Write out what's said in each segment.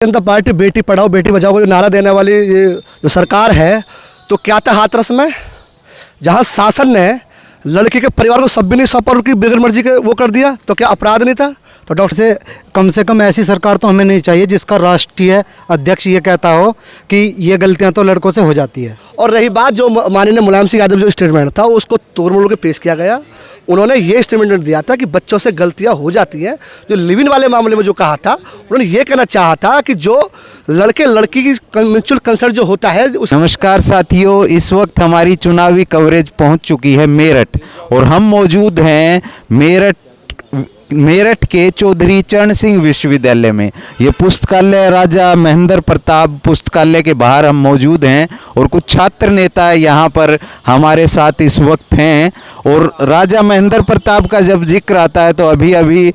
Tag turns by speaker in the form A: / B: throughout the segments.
A: जनता party Beti Padhao Beti Bachao को जो नारा देने वाली ये जो सरकार है, तो क्या था हाथरस में, जहां शासन ने लड़की के परिवार को 27 की बगैर मर्जी के वो कर दिया, तो क्या अपराध नहीं था? तो डॉक्टर
B: से कम ऐसी सरकार तो हमें नहीं चाहिए जिसका राष्ट्रीय अध्यक्ष ये कहता हो कि ये गलतियां तो लड़कों से हो जाती है।
A: और रही बात जो माननीय मुलायम सिंह यादव जो स्टेटमेंट था उसको तोड़ मोड़ के पेश किया गया। उन्होंने ये स्टेटमेंट दिया था कि बच्चों से गलतियां हो जाती हैं। जो लिव इन वाले मामले में जो कहा था, उन्होंने ये कहना चाहा था कि जो लड़के लड़की की म्यूचुअल कंसर्ट जो होता है
C: नमस्कार साथियों, इस वक्त हमारी चुनावी कवरेज पहुंच चुकी है मेरठ, और हम मौजूद हैं मेरठ के चौधरी चरण सिंह विश्वविद्यालय में। ये पुस्तकालय राजा महेंद्र प्रताप पुस्तकालय के बाहर हम मौजूद हैं, और कुछ छात्र नेता यहाँ पर हमारे साथ इस वक्त हैं। और राजा महेंद्र प्रताप का जब जिक्र आता है तो अभी अभी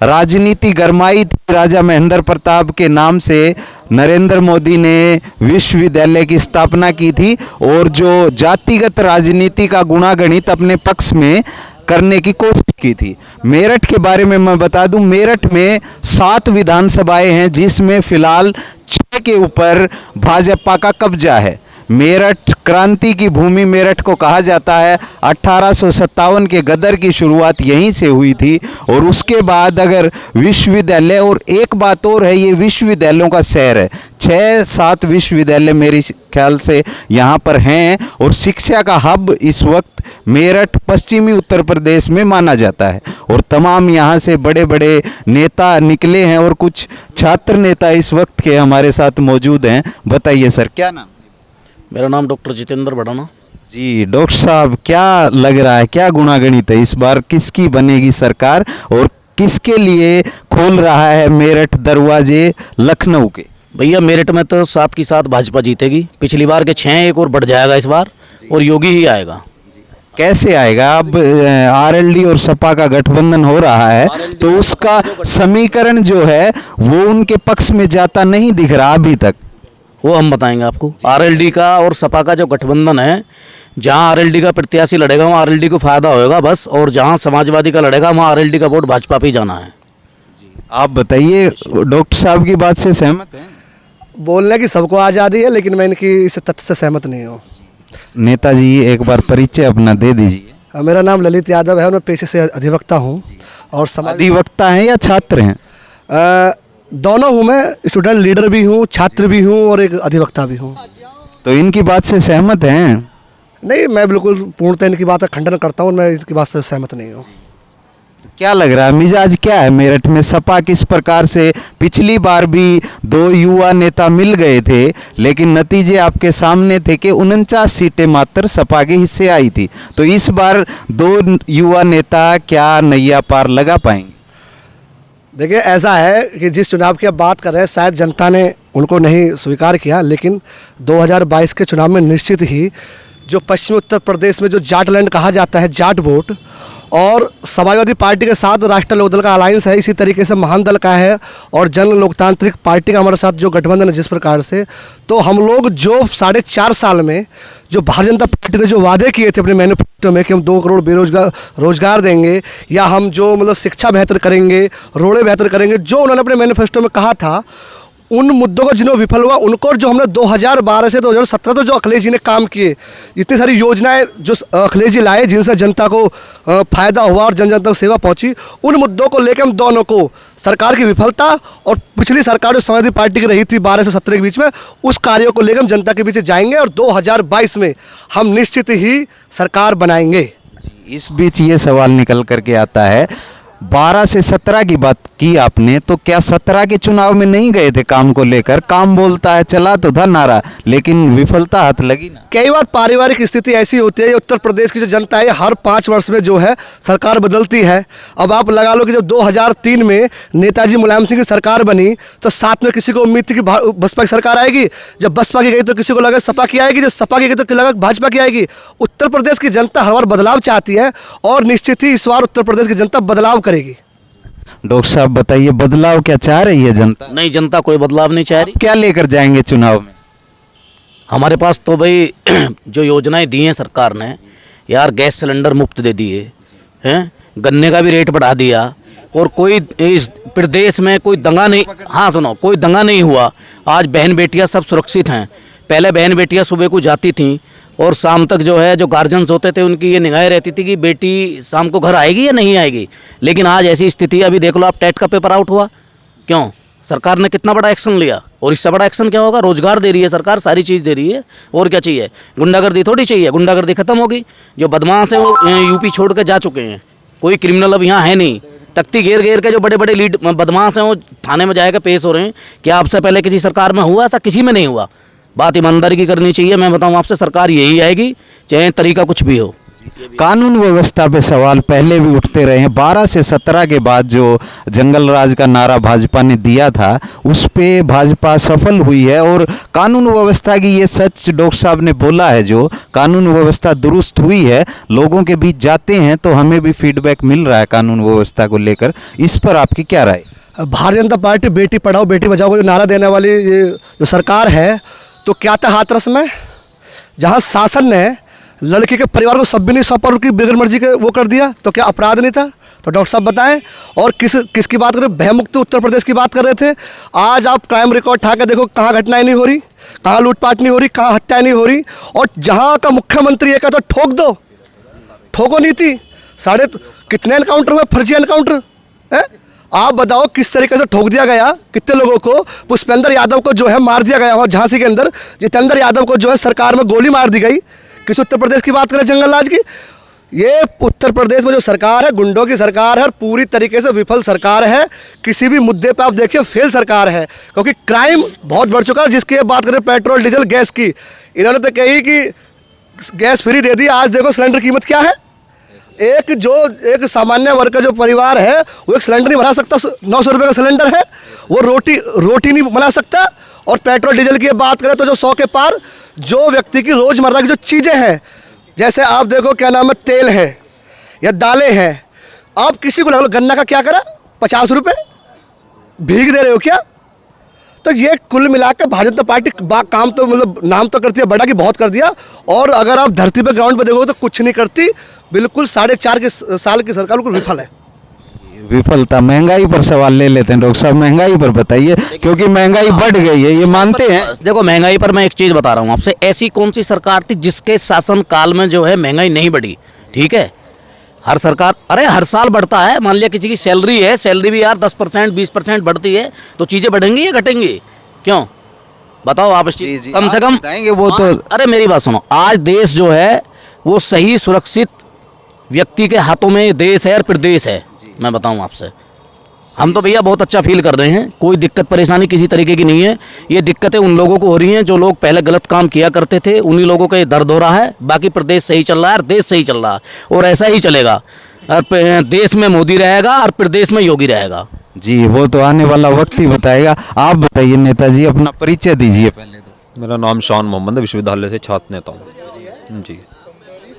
C: राजनीति गरमाई थी। राजा महेंद्र प्रताप के नाम से नरेंद्र मोदी ने विश्वविद्यालय की स्थापना की थी, और जो जातिगत राजनीति का गुणागणित अपने पक्ष में करने की कोशिश की थी। मेरठ के बारे में मैं बता दूं, मेरठ में 7 विधानसभाएं हैं, जिसमें फिलहाल 6 के ऊपर भाजपा का कब्जा है। मेरठ क्रांति की भूमि मेरठ को कहा जाता है। 1857 के गदर की शुरुआत यहीं से हुई थी, और उसके बाद अगर विश्वविद्यालय, और एक बात और है, ये विश्वविद्यालयों का शहर है। 6-7 विश्वविद्यालय मेरे ख्याल से यहाँ पर हैं, और शिक्षा का हब इस वक्त मेरठ पश्चिमी उत्तर प्रदेश में माना जाता है। और तमाम यहाँ से बड़े बड़े नेता निकले हैं, और कुछ छात्र नेता इस वक्त के हमारे साथ मौजूद हैं। बताइए सर, क्या नाम?
D: मेरा नाम डॉक्टर जितेंद्र भड़ाना
C: जी। डॉक्टर साहब, क्या लग रहा है, क्या गुणागणित है इस बार, किसकी बनेगी सरकार, और किसके लिए खोल रहा है मेरठ दरवाजे लखनऊ के?
D: भैया, मेरठ में तो 7 की 7 भाजपा जीतेगी। पिछली बार के 6 एक और बढ़ जाएगा इस बार, और योगी ही आएगा।
C: कैसे आएगा? अब आरएलडी और सपा का गठबंधन हो रहा है, तो उसका समीकरण जो है वो उनके पक्ष में जाता नहीं दिख रहा अभी तक।
D: वो हम बताएंगे आपको। आरएलडी का और सपा का जो गठबंधन है, जहां आरएलडी का प्रत्याशी लड़ेगा वहाँ आरएलडी को फायदा होगा बस, और जहां समाजवादी का लड़ेगा वहाँ आरएलडी का वोट भाजपा पे ही जाना है।
C: आप बताइए, डॉक्टर साहब की बात से सहमत हैं?
A: बोलने की सबको आज़ादी है, लेकिन मैं इनकी इस तथ्य से सहमत नहीं हूँ।
C: नेताजी, एक बार परिचय अपना दे दीजिए।
A: मेरा नाम ललित यादव है, और मैं पेशे से अधिवक्ता हूँ। और
C: अधिवक्ता हैं या छात्र हैं?
A: दोनों हूँ। मैं स्टूडेंट लीडर भी हूँ, छात्र भी हूँ, और एक अधिवक्ता भी हूँ।
C: तो इनकी बात से सहमत हैं?
A: नहीं, मैं बिल्कुल पूर्णतः इनकी बात का खंडन करता हूँ। मैं इनकी बात से सहमत नहीं हूँ।
C: क्या लग रहा है, मिजाज क्या है मेरठ में? सपा किस प्रकार से, पिछली बार भी 2 युवा नेता मिल गए थे, लेकिन नतीजे आपके सामने थे कि 49 सीटें मात्र सपा के हिस्से आई थी। तो इस बार 2 युवा नेता क्या नैया पार लगा पाएंगे?
A: देखिए, ऐसा है कि जिस चुनाव की आप बात कर रहे हैं, शायद जनता ने उनको नहीं स्वीकार किया, लेकिन 2022 के चुनाव में निश्चित ही जो पश्चिमी उत्तर प्रदेश में जो जाट लैंड कहा जाता है, जाट वोट, और समाजवादी पार्टी के साथ राष्ट्रीय लोकदल का अलायंस है, इसी तरीके से महान दल का है, और जन लोकतांत्रिक पार्टी का हमारे साथ जो गठबंधन है जिस प्रकार से, तो हम लोग जो 4.5 साल में जो भारतीय जनता पार्टी ने जो वादे किए थे अपने मैनिफेस्टो में कि हम 2 करोड़ रोजगार देंगे, या हम जो मतलब शिक्षा बेहतर करेंगे, रोडें बेहतर करेंगे, जो उन्होंने अपने मैनिफेस्टो में कहा था, उन मुद्दों को जिन्होंने विफल हुआ, उनको जो हमने 2012 से 2017 तक जो अखिलेश जी ने काम किए, इतनी सारी योजनाएं जो अखिलेश जी लाए, जिनसे जनता को फायदा हुआ और जन जन तक सेवा पहुंची, उन मुद्दों को लेकर हम दोनों को सरकार की विफलता और पिछली सरकार जो समाजवादी पार्टी की रही थी 12 से 17 के बीच में, उस कार्यों को लेकर हम जनता के बीच जाएंगे, और 2022 में हम निश्चित ही सरकार बनाएंगे।
C: इस बीच ये सवाल निकल करके आता है, 12 से 17 की बात की आपने, तो क्या 17 के चुनाव में नहीं गए थे काम को लेकर? काम बोलता है, चला तो था नारा, लेकिन विफलता हाथ लगी ना।
A: कई बार पारिवारिक स्थिति ऐसी होती है, उत्तर प्रदेश की जो जनता है हर 5 वर्ष में जो है सरकार बदलती है। अब आप लगा लो कि जब 2003 में नेताजी मुलायम सिंह की सरकार बनी, तो साथ में किसी को उम्मीद थी कि बसपा की सरकार आएगी। जब बसपा की गई तो किसी को लगा सपा की आएगी, जब सपा की गई तो लगा भाजपा की आएगी। उत्तर प्रदेश की जनता हर बार बदलाव चाहती है, और निश्चित ही इस बार उत्तर प्रदेश की जनता बदलाव करेगी।
C: डॉक्टर साहब बताइए, बदलाव क्या चाह रही है जनता?
D: नहीं, जनता कोई बदलाव नहीं चाह रही।
C: क्या लेकर जाएंगे चुनाव में?
D: हमारे पास तो भाई जो योजनाएं दी हैं सरकार ने, यार गैस सिलेंडर मुफ्त दे दिए हैं, गन्ने का भी रेट बढ़ा दिया, और कोई इस प्रदेश में कोई दंगा नहीं, हाँ सुनो, कोई दंगा नहीं हुआ। आज बहन बेटियां सब सुरक्षित हैं। पहले बहन बेटियां सुबह को जाती थीं और शाम तक जो है जो गार्जियंस होते थे उनकी ये निगाहें रहती थी कि बेटी शाम को घर आएगी या नहीं आएगी। लेकिन आज ऐसी स्थिति, अभी देख लो आप, टेट का पेपर आउट हुआ, क्यों? सरकार ने कितना बड़ा एक्शन लिया। और इससे बड़ा एक्शन क्या होगा? रोजगार दे रही है सरकार, सारी चीज़ दे रही है, और क्या चाहिए? गुंडागर्दी थोड़ी चाहिए, गुंडागर्दी खत्म होगी। जो बदमाश है वो यूपी छोड़ के जा चुके हैं, कोई क्रिमिनल अब यहाँ है नहीं। तख्ती घेर घेर के जो बड़े बड़े लीड बदमाश हैं वो थाने में जाएगा पेश हो रहे हैं। क्या आपसे पहले किसी सरकार में हुआ? ऐसा किसी में नहीं हुआ। बात ईमानदारी की करनी चाहिए। मैं बताऊं आपसे, सरकार यही आएगी चाहे तरीका कुछ भी हो।
C: कानून व्यवस्था पे सवाल पहले भी उठते रहे हैं। 12 से 17 के बाद जो जंगल राज का नारा भाजपा ने दिया था उस पे भाजपा सफल हुई है, और कानून व्यवस्था की ये सच डॉक्टर साहब ने बोला है, जो कानून व्यवस्था दुरुस्त हुई है। लोगों के बीच जाते हैं तो हमें भी फीडबैक मिल रहा है कानून व्यवस्था को लेकर। इस पर आपकी क्या राय?
A: भारतीय जनता पार्टी बेटी पढ़ाओ बेटी बचाओ को जो नारा देने वाली ये जो सरकार है, तो क्या था हाथरस में, जहाँ शासन ने लड़की के परिवार को सब भी नहीं सौंपा, उनकी बगैर मर्जी के वो कर दिया, तो क्या अपराध नहीं था? तो डॉक्टर साहब बताएं। और किसकी बात कर रहे? भयमुक्त उत्तर प्रदेश की बात कर रहे थे। आज आप क्राइम रिकॉर्ड उठा के देखो, कहाँ घटनाएं नहीं हो रही, कहाँ लूटपाट नहीं हो रही, कहाँ हत्याएं नहीं हो रही। और जहाँ का मुख्यमंत्री है, तो ठोक दो, ठोको नीति। कितने एनकाउंटर हुए, फर्जी एनकाउंटर है? आप बताओ किस तरीके से ठोक दिया गया, कितने लोगों को। पुष्पेंद्र यादव को जो है मार दिया गया वहाँ झांसी के अंदर। जितेंद्र यादव को जो है सरकार में गोली मार दी गई। किस उत्तर प्रदेश की बात करें? जंगल राज की। ये उत्तर प्रदेश में जो सरकार है, गुंडों की सरकार है, और पूरी तरीके से विफल सरकार है। किसी भी मुद्दे पे आप देखिए फेल सरकार है, क्योंकि क्राइम बहुत बढ़ चुका है। जिसकी बात करें पेट्रोल डीजल गैस की, इन्होंने तो कही कि गैस फ्री दे दी। आज देखो सिलेंडर कीमत क्या है। एक सामान्य वर्ग का जो परिवार है वो एक सिलेंडर नहीं भरा सकता। 900 रुपये का सिलेंडर है, वो रोटी नहीं बना सकता। और पेट्रोल डीजल की बात करें तो जो 100 के पार जो व्यक्ति की रोज़मर्रा की जो चीज़ें हैं, जैसे आप देखो क्या नाम है, तेल है या दालें हैं, आप किसी को लगा लो गन्ना का क्या करा, 50 रुपये भीग दे रहे हो क्या? तो ये कुल मिला के भारतीय जनता पार्टी काम तो मतलब नाम तो करती है बड़ा कि बहुत कर दिया, और अगर आप धरती पे ग्राउंड पे देखोगे तो कुछ नहीं करती। बिल्कुल 4.5 साल की सरकार बिल्कुल विफल है।
C: विफलता। महंगाई पर सवाल ले लेते हैं डॉक्टर साहब, महंगाई पर बताइए, क्योंकि महंगाई बढ़ गई है, ये मानते हैं।
D: देखो महंगाई पर मैं एक चीज़ बता रहा हूँ आपसे, ऐसी कौन सी सरकार थी जिसके शासन काल में जो है महंगाई नहीं बढ़ी? ठीक है, हर सरकार, अरे हर साल बढ़ता है। मान लिया किसी की सैलरी है, सैलरी भी यार 10% 20% बढ़ती है, तो चीज़ें बढ़ेंगी या घटेंगी? क्यों बताओ आप? कम से कम
C: बताएंगे वो तो।
D: अरे मेरी बात सुनो, आज देश जो है वो सही सुरक्षित व्यक्ति के हाथों में देश है और प्रदेश है। मैं बताऊं आपसे, हम तो भैया बहुत अच्छा फील कर रहे हैं, कोई दिक्कत परेशानी किसी तरीके की नहीं है। ये दिक्कतें उन लोगों को हो रही हैं जो लोग पहले गलत काम किया करते थे, उन्हीं लोगों का ये दर्द हो रहा है। बाकी प्रदेश सही चल रहा है और देश सही चल रहा है, और ऐसा ही चलेगा। और देश में मोदी रहेगा और प्रदेश में योगी रहेगा।
C: जी, वो तो आने वाला वक्त ही बताएगा। आप बताइए नेताजी, अपना परिचय दीजिए पहले तो।
E: मेरा नाम शान मोहम्मद है, विश्वविद्यालय से छात्र नेता हूँ जी।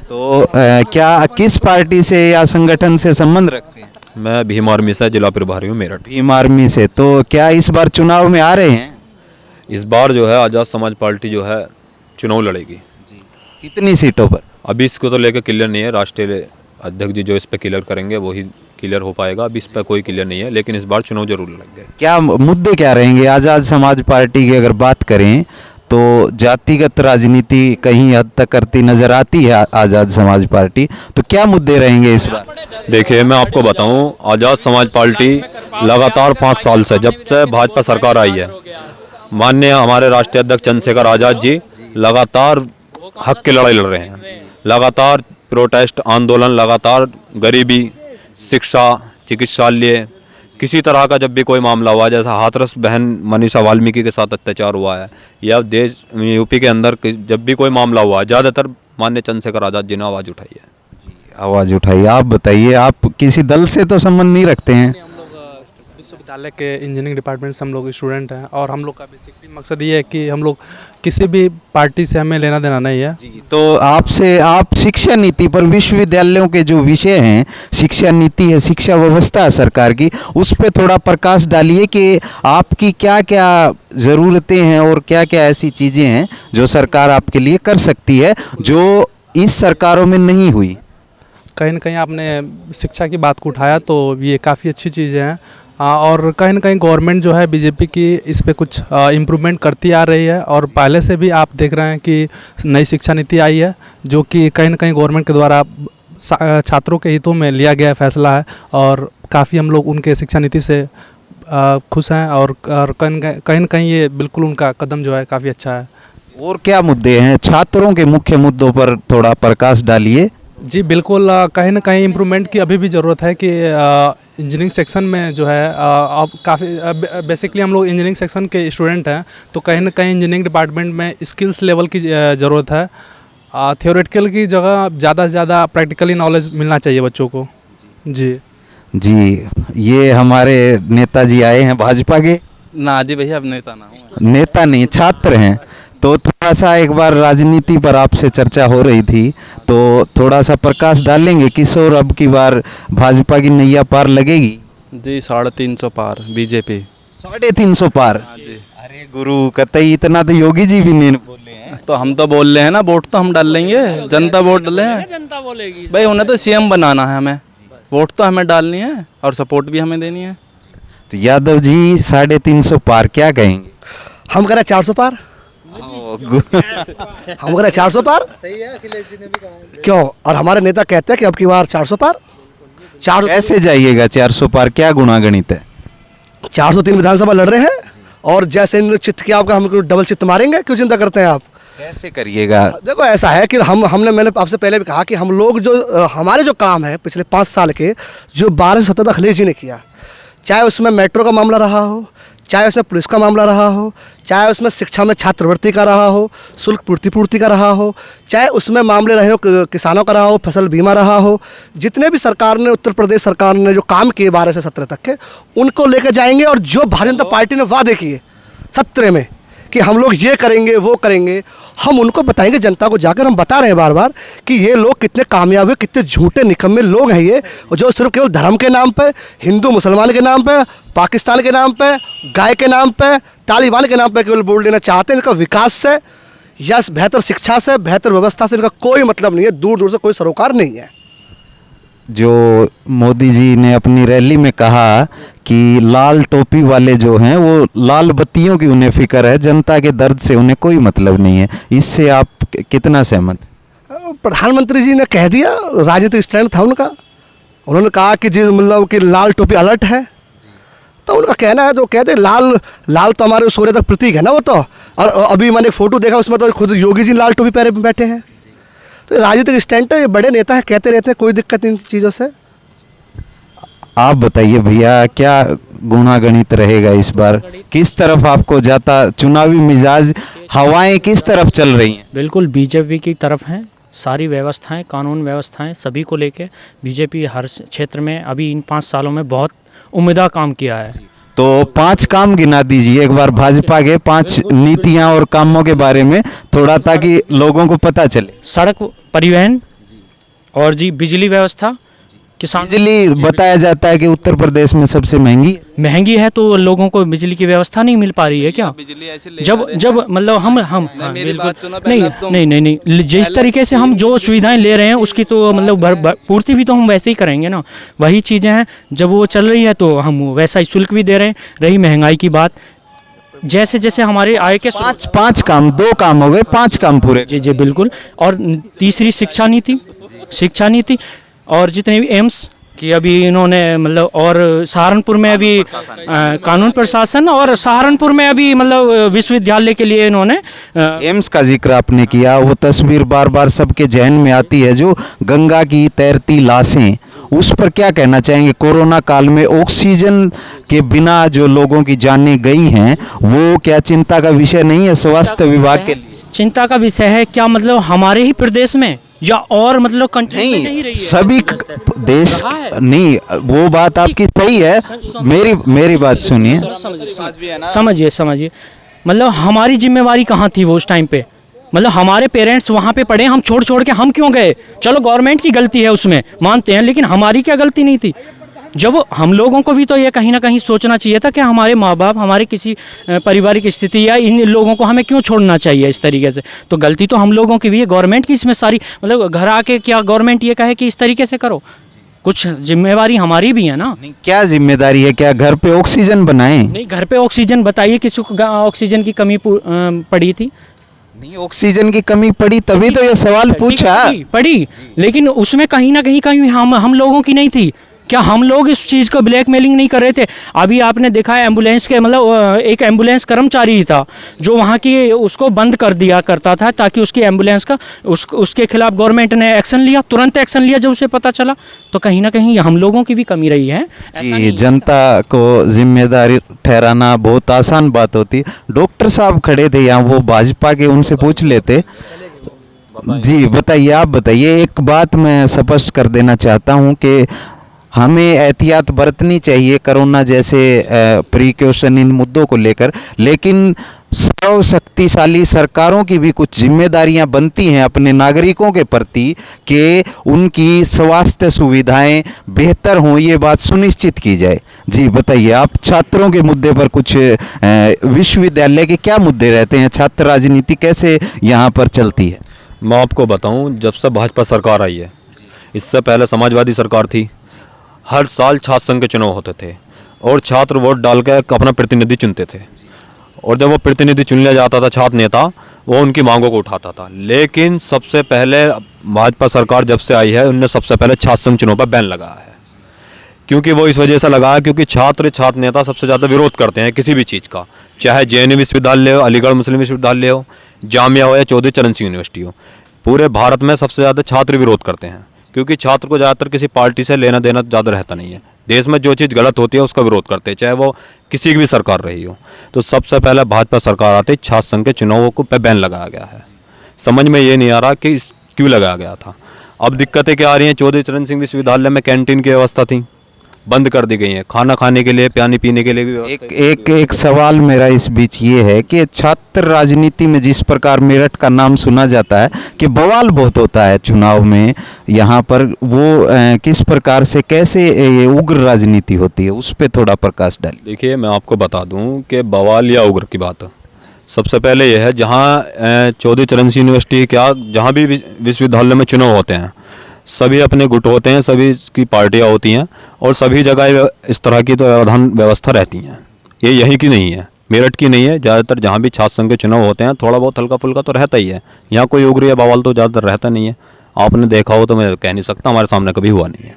C: तो क्या किस पार्टी से या संगठन से संबंध रखते हैं?
E: मैं भीम आर्मी से जिला प्रभारी हूँ मेरठ।
C: भीम आर्मी से। तो क्या इस बार चुनाव में आ रहे हैं?
E: इस बार जो है आज़ाद समाज पार्टी जो है चुनाव लड़ेगी
C: जी। कितनी सीटों पर?
E: अभी इसको तो लेकर क्लियर नहीं है, राष्ट्रीय अध्यक्ष जी जो इस पर क्लियर करेंगे वही क्लियर हो पाएगा। अभी इस पर कोई क्लियर नहीं है, लेकिन इस बार चुनाव जरूर लग गए।
C: क्या मुद्दे क्या रहेंगे आज़ाद समाज पार्टी की? अगर बात करें तो जातिगत राजनीति कहीं हद तक करती नजर आती है आज़ाद समाज पार्टी, तो क्या मुद्दे रहेंगे इस बार?
E: देखिए मैं आपको बताऊं, आज़ाद समाज पार्टी लगातार 5 साल से, जब से भाजपा सरकार आई है, माननीय हमारे राष्ट्रीय अध्यक्ष चंद्रशेखर आज़ाद जी लगातार हक की लड़ाई लड़ रहे हैं। लगातार प्रोटेस्ट आंदोलन, लगातार गरीबी, शिक्षा, चिकित्सालय, किसी तरह का जब भी कोई मामला हुआ, जैसा हाथरस बहन मनीषा वाल्मीकि के साथ अत्याचार हुआ है, या देश यूपी के अंदर जब भी कोई मामला हुआ, ज़्यादातर माननीय चंद्रशेखर आज़ाद जी ने आवाज़ उठाई है।
C: जी, आवाज़ उठाई। आप बताइए, आप किसी दल से तो संबंध नहीं रखते हैं?
F: हम लोग विश्वविद्यालय के इंजीनियरिंग डिपार्टमेंट से हम लोग स्टूडेंट हैं, और हम लोग का बेसिकली मकसद ये है कि हम लोग किसी भी पार्टी से हमें लेना देना नहीं है।
C: जी, तो आपसे आप शिक्षा नीति पर, विश्वविद्यालयों के जो विषय हैं, शिक्षा नीति है, शिक्षा व्यवस्था है सरकार की, उस पर थोड़ा प्रकाश डालिए कि आपकी क्या क्या ज़रूरतें हैं और क्या क्या ऐसी चीज़ें हैं जो सरकार आपके लिए कर सकती है जो इस सरकारों में नहीं हुई।
F: कहीं ना कहीं आपने शिक्षा की बात को उठाया, तो ये काफ़ी अच्छी चीज़ें हैं। और कहीं ना कहीं गवर्नमेंट जो है बीजेपी की इस पे कुछ इम्प्रूवमेंट करती आ रही है। और पहले से भी आप देख रहे हैं कि नई शिक्षा नीति आई है जो कि कहीं ना कहीं गवर्नमेंट के द्वारा छात्रों के हितों में लिया गया फैसला है। और काफ़ी हम लोग उनके शिक्षा नीति से खुश हैं और कहीं न कहीं ये बिल्कुल उनका कदम जो है काफ़ी अच्छा है।
C: और क्या मुद्दे हैं छात्रों के मुख्य मुद्दों पर थोड़ा प्रकाश डालिए।
F: जी बिल्कुल, कहीं ना कहीं इम्प्रूवमेंट की अभी भी ज़रूरत है कि इंजीनियरिंग सेक्शन में जो है अब काफ़ी बेसिकली हम लोग इंजीनियरिंग सेक्शन के स्टूडेंट हैं, तो कहीं ना कहीं इंजीनियरिंग डिपार्टमेंट में स्किल्स लेवल की ज़रूरत है। थियोरेटिकल की जगह ज़्यादा से ज़्यादा प्रैक्टिकली नॉलेज मिलना चाहिए बच्चों को। जी
C: जी, ये हमारे नेताजी आए हैं भाजपा के।
F: ना जी भैया, अब नेता ना हूँ।
C: नेता नहीं, छात्र हैं। तो थोड़ा सा एक बार राजनीति पर आपसे चर्चा हो रही थी, तो थोड़ा सा प्रकाश डालेंगे किशोर अब की बार भाजपा की नैया पार लगेगी?
G: जी 350 पार बीजेपी।
C: 350 पार? अरे गुरु कतई इतना तो योगी जी भी नहीं बोले हैं।
G: तो हम तो बोल रहे हैं ना, वोट तो हम डाल लेंगे, जनता वोट डाले हैं।
D: जनता बोलेगी
G: भाई उन्हें तो सीएम बनाना है, हमें वोट तो हमें डालनी है और सपोर्ट भी हमें देनी है।
C: तो यादव जी 350 पार क्या कहेंगे?
A: हम कह रहे 400 पार। हम कह रहे 400 पार।
B: सही है, अखिलेश जी ने भी कहा है।
A: क्यों? और हमारे नेता कहते हैं कि अब की बार 400 पार। 400
C: कैसे जाइएगा 400 पार? क्या गुणागणित है?
A: 403 विधानसभा लड़ रहे हैं और जैसे इन्होंने चित्त किया आपका, हमको डबल चित्त मारेंगे। क्यों चिंता करते हैं आप?
C: कैसे करिएगा?
A: देखो ऐसा है कि मैंने आपसे पहले भी कहा कि हम लोग जो हमारे जो काम है पिछले 5 साल के, जो 12 से 17 अखिलेश जी ने किया, चाहे उसमें मेट्रो का मामला रहा हो, चाहे उसमें पुलिस का मामला रहा हो, चाहे उसमें शिक्षा में छात्रवृत्ति का रहा हो, शुल्क पूर्ति का रहा हो, चाहे उसमें मामले रहे हो किसानों का रहा हो, फसल बीमा रहा हो, जितने भी सरकार ने, उत्तर प्रदेश सरकार ने जो काम किए 12 से 17 तक के, उनको लेकर जाएंगे। और जो भारतीय जनता पार्टी ने वादे किए 17 में कि हम लोग ये करेंगे वो करेंगे, हम उनको बताएंगे। जनता को जाकर हम बता रहे हैं बार बार कि ये लोग कितने कामयाब हुए, कितने झूठे निकम्मे लोग हैं ये, जो सिर्फ केवल धर्म के नाम पे, हिंदू मुसलमान के नाम पे, पाकिस्तान के नाम पे, गाय के नाम पे, तालिबान के नाम पे केवल वोट लेना चाहते हैं। इनका विकास से या बेहतर शिक्षा से, बेहतर व्यवस्था से इनका कोई मतलब नहीं है, दूर दूर से कोई सरोकार नहीं है।
C: जो मोदी जी ने अपनी रैली में कहा कि लाल टोपी वाले जो हैं वो लाल बत्तियों की उन्हें फिक्र है, जनता के दर्द से उन्हें कोई मतलब नहीं है, इससे आप कितना सहमत?
A: प्रधानमंत्री जी ने कह दिया, राजनीतिक स्टैंड था उनका। उन्होंने कहा कि जी मतलब कि लाल टोपी अलर्ट है, तो उनका कहना है, जो कहते लाल लाल तो हमारे सूर्य तक प्रतीक है ना वो तो। और अभी मैंने फ़ोटो देखा, उसमें तो खुद योगी जी लाल टोपी पहने बैठे हैं। तो राजनीतिक स्टैंड है, ये बड़े नेता है, कहते रहते हैं, कोई दिक्कत इन चीज़ों से।
C: आप बताइए भैया, क्या गुणागणित रहेगा इस बार? किस तरफ आपको जाता चुनावी मिजाज, हवाएं किस तरफ चल रही हैं?
H: बिल्कुल बीजेपी की तरफ हैं। सारी व्यवस्थाएं, कानून व्यवस्थाएं सभी को लेके बीजेपी हर क्षेत्र में अभी इन 5 सालों में बहुत उम्दा काम किया है।
C: तो 5 काम गिना दीजिए एक बार, भाजपा के 5 नीतियां और कामों के बारे में थोड़ा, ताकि लोगों को पता चले।
H: सड़क परिवहन और जी बिजली व्यवस्था, किसान।
C: बिजली बताया जाता है कि उत्तर प्रदेश में सबसे महंगी
H: है, तो लोगों को बिजली की व्यवस्था नहीं मिल पा रही है क्या?
G: बिजली ऐसे ले
H: जब मतलब हम हाँ,
G: मेरी
H: बिल्कुल।
G: बात सुनो पहले, अब तुम-
H: नहीं, जिस तरीके से हम जो सुविधाएं ले रहे हैं उसकी तो मतलब पूर्ति भी तो हम वैसे ही करेंगे ना। वही चीज़ें हैं, जब वो चल रही है तो हम वैसा ही शुल्क भी दे रहे हैं। रही महंगाई की बात, जैसे जैसे हमारे आय के
C: 5 काम, 2 काम हो गए, 5 काम पूरे।
H: जी बिल्कुल। और तीसरी शिक्षा नीति और जितने भी एम्स कि अभी इन्होंने मतलब, और सहारनपुर में अभी कानून प्रशासन, और सहारनपुर में अभी मतलब विश्वविद्यालय के लिए इन्होंने
C: एम्स का जिक्र आपने किया, वो तस्वीर बार बार सबके जहन में आती है, जो गंगा की तैरती लाशें, उस पर क्या कहना चाहेंगे? कोरोना काल में ऑक्सीजन के बिना जो लोगों की जानें गई हैं, वो क्या चिंता का विषय नहीं है स्वास्थ्य विभाग के लिए?
H: चिंता का विषय है क्या? मतलब हमारे ही प्रदेश में या और मतलब कंट्री में नहीं रही है?
C: सभी देश नहीं, वो बात आपकी सही है। मेरी बात सुनिए,
H: समझिए मतलब हमारी जिम्मेवारी कहाँ थी वो उस टाइम पे? मतलब हमारे पेरेंट्स वहाँ पे पढ़े, हम छोड़ के हम क्यों गए? चलो गवर्नमेंट की गलती है उसमें मानते हैं, लेकिन हमारी क्या गलती नहीं थी? जब हम लोगों को भी तो ये कहीं ना कहीं सोचना चाहिए था कि हमारे माँ बाप, हमारे किसी पारिवारिक स्थिति या इन लोगों को हमें क्यों छोड़ना चाहिए इस तरीके से? तो गलती तो हम लोगों की भी है, गवर्नमेंट की इसमें सारी। मतलब घर आके क्या गवर्नमेंट ये कहे कि इस तरीके से करो? कुछ जिम्मेवारी हमारी भी है ना।
C: नहीं, क्या जिम्मेदारी है? क्या घर पे ऑक्सीजन बनाएं?
H: नहीं, घर पे ऑक्सीजन बताइए, किसी को ऑक्सीजन की कमी पड़ी थी?
C: नहीं, ऑक्सीजन की कमी पड़ी तभी तो ये सवाल पूछा।
H: पड़ी, लेकिन उसमें कहीं ना कहीं हम लोगों की नहीं थी क्या? हम लोग इस चीज़ को ब्लैकमेलिंग नहीं कर रहे थे? अभी आपने देखा है एम्बुलेंस के मतलब एक एम्बुलेंस कर्मचारी ही था जो वहाँ की उसको बंद कर दिया करता था ताकि उसकी एम्बुलेंस का उसके खिलाफ गवर्नमेंट ने एक्शन लिया, तुरंत एक्शन लिया जब उसे पता चला। तो कहीं ना कहीं हम लोगों की भी कमी रही है।
C: जी, जनता को जिम्मेदारी ठहराना बहुत आसान बात होती। डॉक्टर साहब खड़े थे यहाँ, वो भाजपा के, उनसे पूछ लेते। जी बताइए, आप बताइए। एक बात मैं स्पष्ट कर देना चाहता हूँ कि हमें एहतियात बरतनी चाहिए कोरोना जैसे प्रिकॉशन इन मुद्दों को लेकर, लेकिन सर्वशक्तिशाली सरकारों की भी कुछ जिम्मेदारियां बनती हैं अपने नागरिकों के प्रति कि उनकी स्वास्थ्य सुविधाएं बेहतर हों, ये बात सुनिश्चित की जाए। जी बताइए, आप छात्रों के मुद्दे पर कुछ विश्वविद्यालय के क्या मुद्दे रहते हैं? छात्र राजनीति कैसे यहाँ पर चलती है?
E: मैं आपको बताऊं, जब से भाजपा सरकार आई है, इससे पहले समाजवादी सरकार थी, हर साल छात्र संघ के चुनाव होते थे और छात्र वोट डाल के अपना प्रतिनिधि चुनते थे। और जब वो प्रतिनिधि चुन लिया जाता था, छात्र नेता वो उनकी मांगों को उठाता था। लेकिन सबसे पहले भाजपा सरकार जब से आई है, उनने सबसे पहले छात्र संघ चुनाव पर बैन लगाया है। क्योंकि वो इस वजह से लगाया क्योंकि छात्र नेता सबसे ज़्यादा विरोध करते हैं किसी भी चीज़ का, चाहे JNU विश्वविद्यालय हो, अलीगढ़ मुस्लिम विश्वविद्यालय हो, जामिया हो या चौधरी चरण सिंह यूनिवर्सिटी हो। पूरे भारत में सबसे ज़्यादा छात्र विरोध करते हैं क्योंकि छात्र को ज़्यादातर किसी पार्टी से लेना देना ज़्यादा रहता नहीं है। देश में जो चीज़ गलत होती है उसका विरोध करते हैं, चाहे वो किसी की भी सरकार रही हो। तो सबसे पहले भाजपा सरकार आते ही छात्र संघ के चुनावों को पे बैन लगाया गया है। समझ में ये नहीं आ रहा कि क्यों लगाया गया था। अब दिक्कतें क्या आ रही हैं? चौधरी चरण सिंह विश्वविद्यालय में कैंटीन की व्यवस्था थी, बंद कर दी गई है। खाना खाने के लिए, पानी पीने के लिए भी
C: एक सवाल मेरा इस बीच ये है कि छात्र राजनीति में जिस प्रकार मेरठ का नाम सुना जाता है कि बवाल बहुत होता है चुनाव में, यहाँ पर वो किस प्रकार से कैसे ये उग्र राजनीति होती है, उस पर थोड़ा प्रकाश डालिए।
E: देखिए, मैं आपको बता दूं कि बवाल या उग्र की बात सबसे पहले ये है, जहाँ चौधरी चरण सिंह यूनिवर्सिटी क्या, जहाँ भी विश्वविद्यालय में चुनाव होते हैं, सभी अपने गुट होते हैं, सभी की पार्टियां होती हैं और सभी जगह इस तरह की तो व्यवधान व्यवस्था रहती हैं। ये यहीं की नहीं है, मेरठ की नहीं है। ज़्यादातर जहाँ भी छात्र संघ के चुनाव होते हैं थोड़ा बहुत हल्का फुल्का तो रहता ही है। यहाँ कोई उग्र या बवाल तो ज़्यादातर रहता नहीं है। आपने देखा हो तो मैं कह नहीं सकता, हमारे सामने कभी हुआ नहीं है।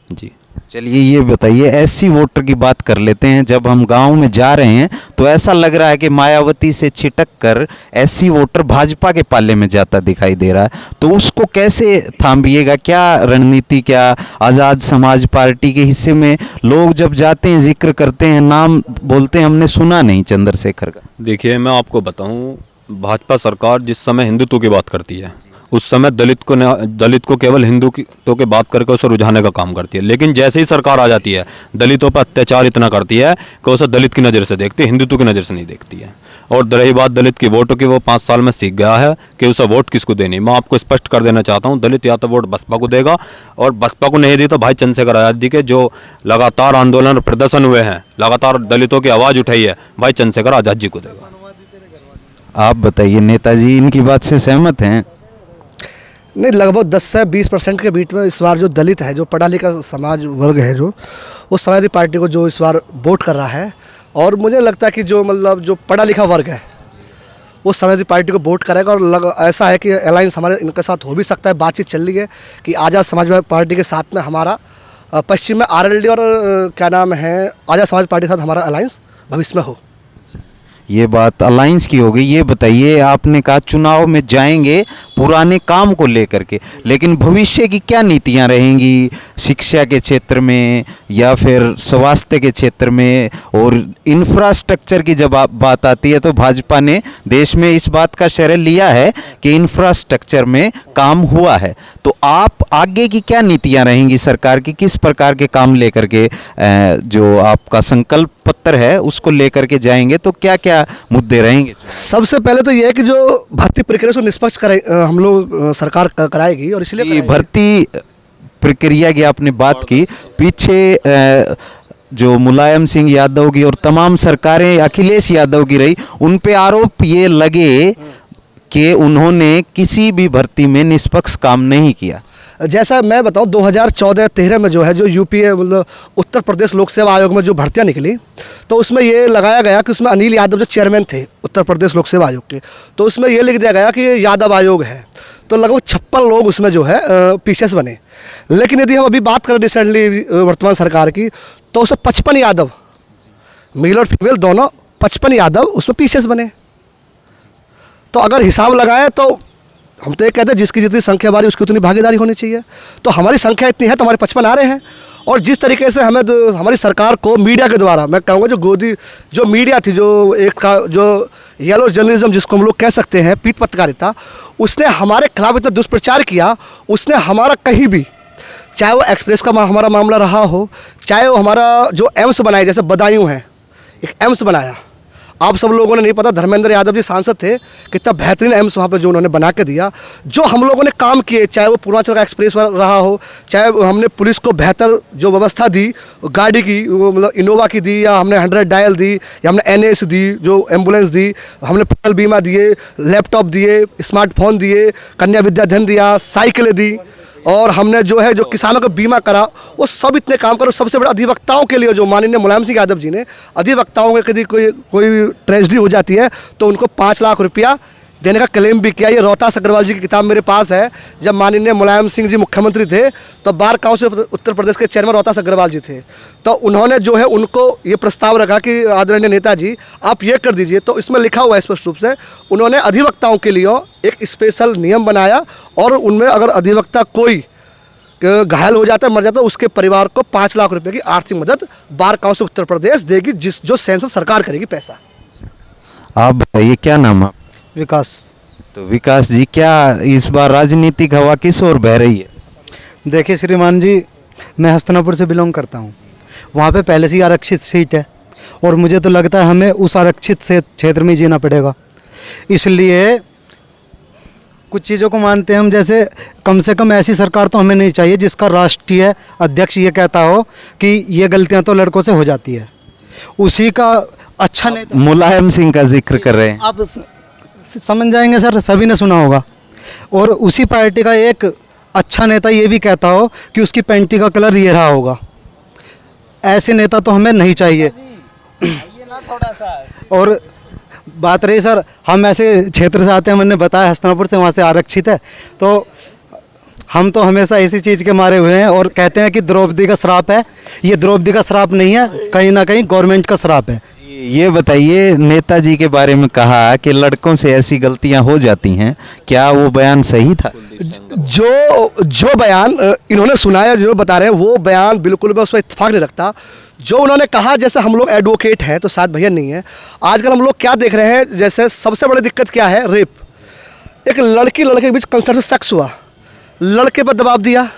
E: जी
C: चलिए ये बताइए, SC वोटर की बात कर लेते हैं। जब हम गांव में जा रहे हैं तो ऐसा लग रहा है कि मायावती से छिटक कर SC वोटर भाजपा के पाले में जाता दिखाई दे रहा है, तो उसको कैसे थामिएगा? क्या रणनीति, क्या आज़ाद समाज पार्टी के हिस्से में लोग जब जाते हैं जिक्र करते हैं, नाम बोलते हैं, हमने सुना नहीं चंद्रशेखर का?
E: देखिए, मैं आपको बताऊं, भाजपा सरकार जिस समय हिंदुत्व की बात करती है उस समय दलित को केवल हिंदुत्व के बात करके उसे रुझाने का काम करती है। लेकिन जैसे ही सरकार आ जाती है, दलितों पर अत्याचार इतना करती है कि उसे दलित की नज़र से देखती है, हिंदुत्व की नज़र से नहीं देखती है। और रही बात दलित की वोटों की, वो 5 साल में सीख गया है कि उसे वोट किसको देनी। मैं आपको स्पष्ट कर देना चाहता हूँ, दलित या तो वोट बसपा को देगा, और बसपा को नहीं दी तो भाई चंद्रशेखर आज़ाद जी के जो लगातार आंदोलन और प्रदर्शन हुए हैं, लगातार दलितों की आवाज़ उठाई है, भाई चंद्रशेखर आज़ाद जी को देगा।
C: आप बताइए, नेताजी इनकी बात से सहमत हैं?
A: नहीं, लगभग 10 से 20% के बीच में इस बार जो दलित है, जो पढ़ा लिखा समाज वर्ग है, जो वो समाजवादी पार्टी को जो इस बार वोट कर रहा है, और मुझे लगता है कि जो मतलब जो पढ़ा लिखा वर्ग है वो समाजवादी पार्टी को वोट करेगा। और ऐसा है कि अलायंस हमारे इनके साथ हो भी सकता है। बातचीत चल रही है कि आज़ाद समाजवादी पार्टी के साथ में हमारा पश्चिम में RLD और क्या नाम है, आज़ाद समाज पार्टी के साथ हमारा अलायंस भविष्य में हो।
C: ये बात अलायंस की हो गई। ये बताइए, आपने कहा चुनाव में जाएंगे पुराने काम को लेकर के, लेकिन भविष्य की क्या नीतियां रहेंगी शिक्षा के क्षेत्र में या फिर स्वास्थ्य के क्षेत्र में? और इंफ्रास्ट्रक्चर की जब बात आती है तो भाजपा ने देश में इस बात का श्रेय लिया है कि इंफ्रास्ट्रक्चर में काम हुआ है। तो आप आगे की क्या नीतियां रहेंगी सरकार की, किस प्रकार के काम लेकर के जो आपका संकल्प पत्र है उसको लेकर के जाएंगे, तो क्या क्या मुद्दे रहेंगे?
A: सबसे पहले तो ये है कि जो भर्ती प्रक्रिया को निष्पक्ष हम लोग सरकार कराएगी, और इसलिए
C: भर्ती प्रक्रिया की आपने बात की, पीछे जो मुलायम सिंह यादव की और तमाम सरकारें अखिलेश यादव की रही, उन पे आरोप ये लगे कि उन्होंने किसी भी भर्ती में निष्पक्ष काम नहीं किया।
A: जैसा मैं बताऊं 2014-13 में जो है जो यूपीए मतलब उत्तर प्रदेश लोक सेवा आयोग में जो भर्तियां निकली, तो उसमें ये लगाया गया कि उसमें अनिल यादव जो चेयरमैन थे उत्तर प्रदेश लोक सेवा आयोग के, तो उसमें ये लिख दिया गया कि ये यादव आयोग है। तो लगभग 56 लोग उसमें जो है पीसीएस बने। लेकिन यदि हम अभी बात करें रिसेंटली वर्तमान सरकार की, तो उसमें 55 यादव, मेल और फीमेल दोनों 55 यादव उसमें पीसीएस बने। तो अगर हिसाब लगाएं तो हम तो ये कहते हैं जिसकी जितनी संख्या बारी उसकी उतनी भागीदारी होनी चाहिए। तो हमारी संख्या इतनी है तो हमारे 55 आ रहे हैं। और जिस तरीके से हमें हमारी सरकार को मीडिया के द्वारा, मैं कहूँगा जो मीडिया थी, जो एक का जो येलो जर्नलिज्म जिसको हम लोग कह सकते हैं, पीठ पत्रकारिता, उसने हमारे खिलाफ इतना दुष्प्रचार किया। उसने हमारा कहीं भी, चाहे वो एक्सप्रेस का हमारा मामला रहा हो, चाहे वो हमारा जो एम्स बनाए, जैसे बदायूं है एक एम्स बनाया, आप सब लोगों ने नहीं पता, धर्मेंद्र यादव जी सांसद थे, कितना बेहतरीन एम्स वहाँ पे जो उन्होंने बना के दिया। जो हम लोगों ने काम किए, चाहे वो पूर्वांचल का एक्सप्रेस रहा हो, चाहे हमने पुलिस को बेहतर जो व्यवस्था दी गाड़ी की, वो मतलब इनोवा की दी, या हमने 100 डायल दी, या हमने एनएस दी, जो एम्बुलेंस दी, हमने फसल बीमा दिए, लैपटॉप दिए, स्मार्टफोन दिए, कन्या विद्याधन दिया, साइकिलें दी, और हमने जो है जो किसानों का बीमा करा, वो सब इतने काम करो। सबसे बड़े अधिवक्ताओं के लिए जो माननीय मुलायम सिंह यादव जी ने, अधिवक्ताओं के यदि कोई ट्रेजेडी हो जाती है तो उनको 5 लाख रुपया देने का क्लेम भी किया। ये रोहतास अग्रवाल जी की किताब मेरे पास है। जब माननीय मुलायम सिंह जी मुख्यमंत्री थे तो बार काउंसिल उत्तर प्रदेश के चेयरमैन रोहतास अग्रवाल जी थे, तो उन्होंने जो है उनको ये प्रस्ताव रखा कि आदरणीय नेताजी आप ये कर दीजिए। तो इसमें लिखा हुआ है स्पष्ट रूप से, उन्होंने अधिवक्ताओं के लिए एक स्पेशल नियम बनाया, और उनमें अगर अधिवक्ता कोई घायल हो जाता है, मर जाता है, उसके परिवार को 5 लाख रुपए की आर्थिक मदद बार काउंसिल उत्तर प्रदेश देगी, जो सैंक्शन सरकार करेगी पैसा।
C: आप बताइए क्या नाम है?
B: विकास।
C: तो विकास जी, क्या इस बार राजनीतिक हवा किस ओर बह रही है?
B: देखिए श्रीमान जी, मैं हस्तिनापुर से बिलोंग करता हूँ। वहाँ पे पहले से ही आरक्षित सीट है, और मुझे तो लगता है हमें उस आरक्षित से क्षेत्र में जीना पड़ेगा। इसलिए कुछ चीज़ों को मानते हैं हम, जैसे कम से कम ऐसी सरकार तो हमें नहीं चाहिए जिसका राष्ट्रीय अध्यक्ष ये कहता हो कि ये गलतियाँ तो लड़कों से हो जाती है। उसी का अच्छा नेता,
C: मुलायम सिंह का जिक्र कर रहे हैं
B: आप समझ जाएंगे सर, सभी ने सुना होगा। और उसी पार्टी का एक अच्छा नेता ये भी कहता हो कि उसकी पेंटी का कलर ये रहा होगा। ऐसे नेता तो हमें नहीं चाहिए। और बात रही सर, हम ऐसे क्षेत्र से आते हैं, मैंने बताया हस्तिनापुर से, वहाँ से आरक्षित है, तो हम तो हमेशा इसी चीज़ के मारे हुए हैं और कहते हैं कि द्रौपदी का श्राप है। ये द्रौपदी का श्राप नहीं है, कहीं ना कहीं गवर्नमेंट का श्राप है।
C: ये बताइए, नेताजी के बारे में कहा कि लड़कों से ऐसी गलतियां हो जाती हैं, क्या वो बयान सही था?
A: जो बयान इन्होंने सुनाया, जो बता रहे हैं, वो बयान बिल्कुल मैं उस पर इत्तेफाक नहीं रखता। जो उन्होंने कहा, जैसे हम लोग एडवोकेट हैं तो शायद भैया नहीं है, आजकल हम लोग क्या देख रहे हैं, जैसे सबसे बड़ी दिक्कत क्या है, रेप। एक लड़की लड़के के बीच कंसर्ट से सेक्स हुआ, लड़के पर दबाव दिया,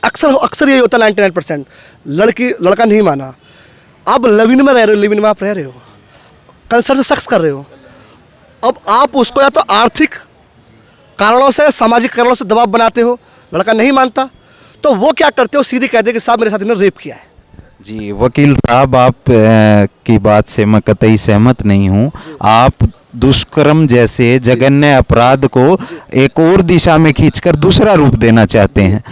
A: अक्सर यही होता है 99%। लड़का नहीं माना, आप लिव-इन में रह रहे हो, लिव-इन में आप रह रहे हो, कंसर्ट से सेक्स कर रहे हो, अब आप उसको या तो आर्थिक कारणों से, सामाजिक कारणों से दबाव बनाते हो, लड़का नहीं मानता, तो वो क्या करते हो, सीधे कहते हैं कि साहब मेरे साथ इन्होंने रेप किया है।
C: जी वकील साहब, आप की बात से मैं कतई सहमत नहीं हूँ। आप दुष्कर्म जैसे जघन्य अपराध को एक और दिशा में खींचकर दूसरा रूप देना चाहते हैं।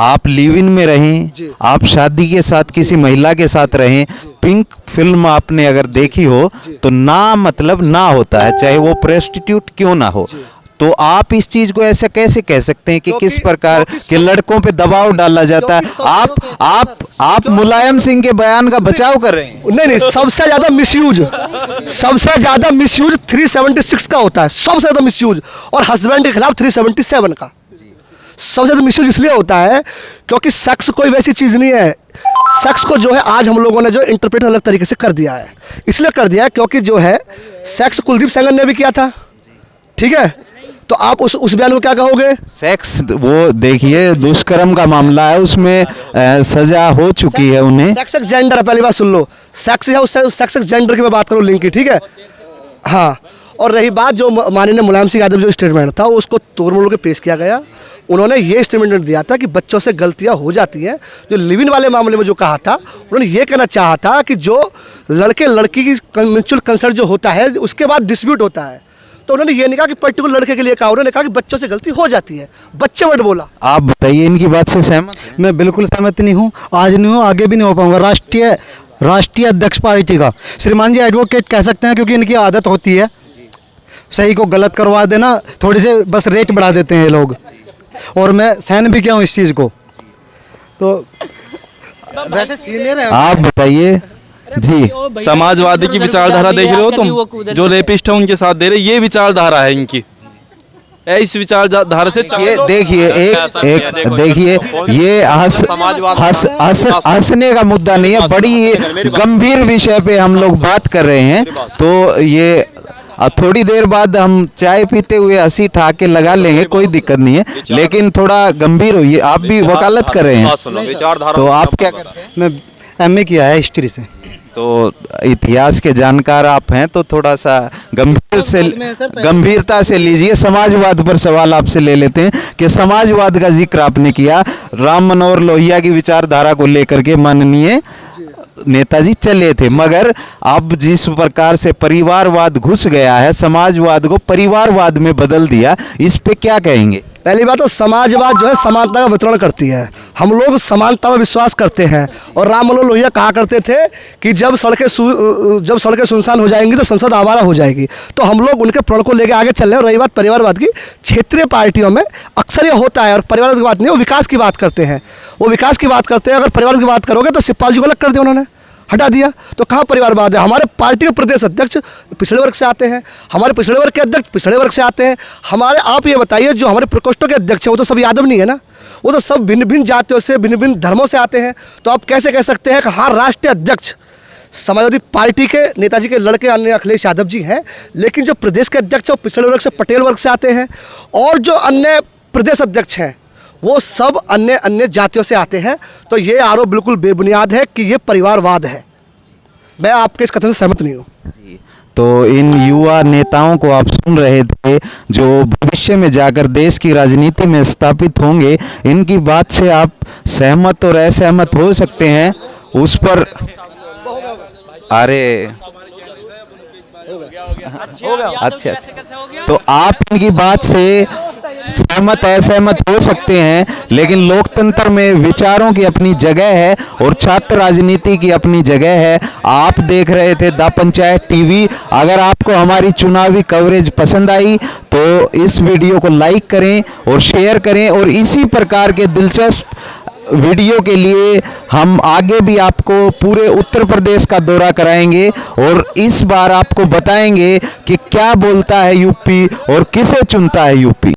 C: आप लिव इन में रहें, आप शादी के साथ किसी महिला के साथ रहें। पिंक फिल्म आपने अगर देखी हो तो ना मतलब ना होता है, चाहे वो प्रोस्टिट्यूट क्यों ना हो। तो आप इस चीज को ऐसे कैसे कह सकते हैं कि किस प्रकार के लड़कों पे दबाव डाला जाता है? आप मुलायम सिंह के बयान का बचाव कर रहे हैं।
A: नहीं, सबसे ज्यादा मिसयूज 376 का होता है, सबसे ज्यादा मिसयूज, और हस्बैंड के खिलाफ 377 का सबसे ज्यादा मिसयूज इसलिए होता है क्योंकि सेक्स कोई वैसी चीज नहीं है। सेक्स को जो है आज हम लोगों ने जो इंटरप्रेट अलग तरीके से कर दिया है, इसलिए कर दिया है क्योंकि जो है सेक्स कुलदीप सेंगर ने भी किया था, ठीक है, तो आप उस बयान को क्या कहोगे?
C: सेक्स, वो देखिए दुष्कर्म का मामला है, उसमें सजा हो चुकी है उन्हें।
A: सेक्स जेंडर है, पहली बात सुन लो, सेक्स है उस सेक्स जेंडर की मैं बात करूँ लिंक की, ठीक है, हाँ। और रही बात जो माननीय मुलायम सिंह यादव जो स्टेटमेंट था उसको तोड़ मोड़ के पेश किया गया। उन्होंने ये स्टेटमेंट दिया था कि बच्चों से गलतियां हो जाती हैं। जो लिव इन वाले मामले में जो कहा था, उन्होंने ये कहना चाहा था कि जो लड़के लड़की की म्यूचुअल कंसर्ट जो होता है उसके बाद डिस्प्यूट होता है, तो उन्होंने ये नहीं कहा कि पर्टिकुलर लड़के के लिए कहा, उन्होंने कहा कि बच्चों से गलती हो जाती है, बच्चे वर्ड बोला।
C: आप बताइए इनकी बात से सहमत हैं?
B: मैं बिल्कुल सहमत नहीं हूँ, आज नहीं हूँ, आगे भी नहीं हो पाऊंगा। राष्ट्रीय अध्यक्ष पार्टी का श्रीमान जी एडवोकेट कह सकते हैं, क्योंकि इनकी आदत होती है सही को गलत करवा देना, थोड़ी से बस रेट बढ़ा देते हैं ये लोग, और मैं सहन भी किया हूँ इस चीज़ को। तो वैसे सीनियर है
C: आप बताइए जी।
G: समाजवादी की विचारधारा देख रहे हो तुम, जो रेपिस्ट है उनके साथ दे रहे, ये विचारधारा है इनकी। इस विचारधारा से
C: ये देखिए एक देखिए, ये हंसने का मुद्दा नहीं है, बड़ी गंभीर विषय पे हम लोग बात कर रहे हैं। तो ये थोड़ी देर बाद हम चाय पीते हुए हंसी ठाके लगा लेंगे, कोई दिक्कत नहीं है, लेकिन थोड़ा गंभीर होइए। आप भी वकालत कर रहे हैं, तो आप क्या करते हैं?
B: मैं एमए किया है हिस्ट्री से।
C: तो इतिहास के जानकार आप हैं, तो थोड़ा सा गंभीरता से लीजिए। समाजवाद पर सवाल आपसे ले लेते हैं कि समाजवाद का जिक्र आपने किया, राम मनोहर लोहिया की विचारधारा को लेकर के माननीय नेताजी चले थे, मगर अब जिस प्रकार से परिवारवाद घुस गया है, समाजवाद को परिवारवाद में बदल दिया, इस पे क्या कहेंगे?
A: पहली बात तो समाजवाद जो है समानता का वितरण करती है, हम लोग समानता में विश्वास करते हैं। और राम मनोहर लोहिया कहा करते थे कि जब सड़कें सुनसान हो जाएंगी तो संसद आवारा हो जाएगी। तो हम लोग उनके प्रण को लेकर आगे चल रहे हैं। और रही बात परिवारवाद की, क्षेत्रीय पार्टियों में अक्सर ये होता है, और परिवारवाद की बात नहीं, वो विकास की बात करते हैं, वो विकास की बात करते हैं। अगर परिवार की बात करोगे तो शिवपाल जी को अलग कर दिया उन्होंने, हटा दिया, तो कहाँ परिवारवाद है? हमारे पार्टी के प्रदेश अध्यक्ष पिछड़े वर्ग से आते हैं, हमारे पिछड़े वर्ग के अध्यक्ष पिछड़े वर्ग से आते हैं। हमारे, आप ये बताइए, जो हमारे प्रकोष्ठों के अध्यक्ष हैं वो तो सब यादव नहीं है ना, वो तो सब भिन्न भिन्न जातियों से, भिन्न भिन्न धर्मों से आते हैं। तो आप कैसे कह सकते हैं कि हाँ राष्ट्रीय अध्यक्ष समाजवादी पार्टी के नेताजी के लड़के अन्य अखिलेश यादव जी हैं, लेकिन जो प्रदेश के अध्यक्ष हैं वो पिछड़े वर्ग से, पटेल वर्ग से आते हैं, और जो अन्य प्रदेश अध्यक्ष हैं वो सब अन्य जातियों से आते हैं। तो ये आरोप बिल्कुल बेबुनियाद है कि ये परिवारवाद है। मैं आपके इस कथन से सहमत नहीं हूँ।
C: तो इन युवा नेताओं को आप सुन रहे थे, जो भविष्य में जाकर देश की राजनीति में स्थापित होंगे। इनकी बात से आप सहमत और असहमत हो सकते हैं, उस पर अरे अच्छा, तो आप इनकी बात से सहमत असहमत हो सकते हैं, लेकिन लोकतंत्र में विचारों की अपनी जगह है और छात्र राजनीति की अपनी जगह है। आप देख रहे थे द पंचायत टीवी। अगर आपको हमारी चुनावी कवरेज पसंद आई तो इस वीडियो को लाइक करें और शेयर करें, और इसी प्रकार के दिलचस्प वीडियो के लिए हम आगे भी आपको पूरे उत्तर प्रदेश का दौरा कराएंगे, और इस बार आपको बताएंगे कि क्या बोलता है यूपी और किसे चुनता है यूपी।